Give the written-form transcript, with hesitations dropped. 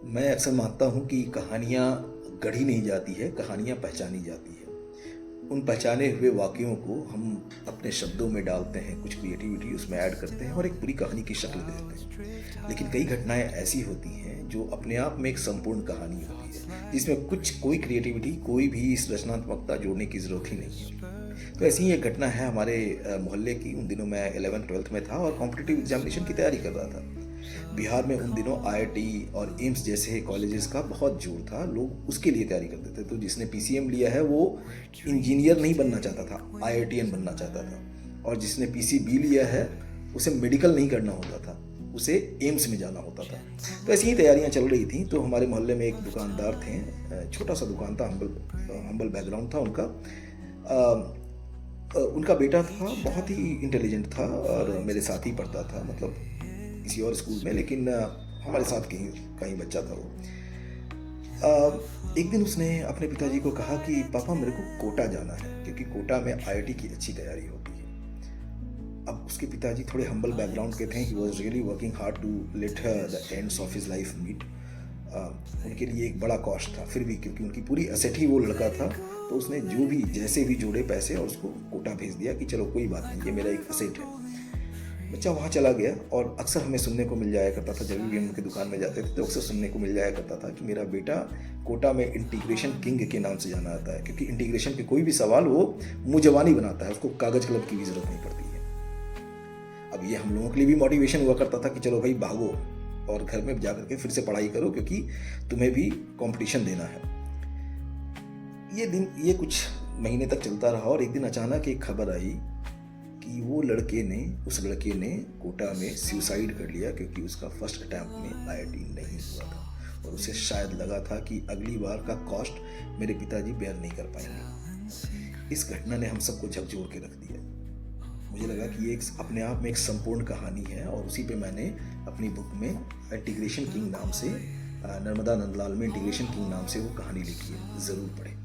मैं अक्सर मानता हूँ कि कहानियाँ गढ़ी नहीं जाती है, कहानियाँ पहचानी जाती है। उन पहचाने हुए वाक़यों को हम अपने शब्दों में डालते हैं, कुछ क्रिएटिविटी उसमें ऐड करते हैं और एक पूरी कहानी की शक्ल दे देते हैं। लेकिन कई घटनाएँ ऐसी होती हैं जो अपने आप में एक संपूर्ण कहानी होती है, जिसमें कुछ कोई क्रिएटिविटी, कोई भी इस रचनात्मकता जोड़ने की ज़रूरत ही नहीं है। तो ऐसी ही एक घटना है हमारे मोहल्ले की। उन दिनों मैं 11th-12th में था और कॉम्पिटिटिव एग्ज़ामिनेशन की तैयारी कर रहा था। बिहार में उन दिनों आईआईटी और एम्स जैसे कॉलेजेस का बहुत जोर था, लोग उसके लिए तैयारी करते थे। तो जिसने पीसीएम लिया है वो इंजीनियर नहीं बनना चाहता था, आईआईटीएन बनना चाहता था। और जिसने पीसीबी लिया है उसे मेडिकल नहीं करना होता था, उसे एम्स में जाना होता था। तो ऐसी ही तैयारियां चल रही थी। तो हमारे मोहल्ले में एक दुकानदार थे, छोटा सा दुकान था, हम्बल बैकग्राउंड था उनका। उनका बेटा था, बहुत ही इंटेलिजेंट था और मेरे साथ ही पढ़ता था, मतलब किसी और स्कूल में, लेकिन हमारे साथ कहीं कहीं बच्चा था वो। एक दिन उसने अपने पिताजी को कहा कि पापा मेरे को कोटा जाना है, क्योंकि कोटा में आईआईटी की अच्छी तैयारी होती है। अब उसके पिताजी थोड़े हम्बल बैकग्राउंड के थे। He was really working hard to let the ends of his life meet. उनके लिए एक बड़ा कॉस्ट था, फिर भी क्योंकि उनकी पूरी असेट ही वो लड़का था, तो उसने जो भी जैसे भी जोड़े पैसे और उसको कोटा भेज दिया कि चलो कोई बात नहीं, ये मेरा एक असेट है। बच्चा वहाँ चला गया और अक्सर हमें सुनने को मिल जाया करता था, जब भी हम उनकी दुकान में जाते थे तो अक्सर सुनने को मिल जाया करता था कि मेरा बेटा कोटा में इंटीग्रेशन किंग के नाम से जाना आता है, क्योंकि इंटीग्रेशन के कोई भी सवाल वो मुँह जबानी बनाता है, उसको कागज कलम की भी जरूरत नहीं पड़ती है। अब ये हम लोगों के लिए भी मोटिवेशन हुआ करता था कि चलो भाई भागो और घर में जाकर के फिर से पढ़ाई करो, क्योंकि तुम्हें भी कंपटीशन देना है। ये कुछ महीने तक चलता रहा और एक दिन अचानक एक खबर आई कि उस लड़के ने कोटा में सुसाइड कर लिया, क्योंकि उसका फर्स्ट अटैम्प्ट में आईआईटी नहीं हुआ था और उसे शायद लगा था कि अगली बार का कॉस्ट मेरे पिताजी बेयर नहीं कर पाएंगे। इस घटना ने हम सबको झकझोर के रख दिया। मुझे लगा कि ये अपने आप में एक संपूर्ण कहानी है और उसी पे मैंने अपनी बुक में इंटीग्रेशन किंग नाम से, नर्मदा नंदलाल में इंटीग्रेशन किंग नाम से वो कहानी लिखी है, ज़रूर पढ़ें।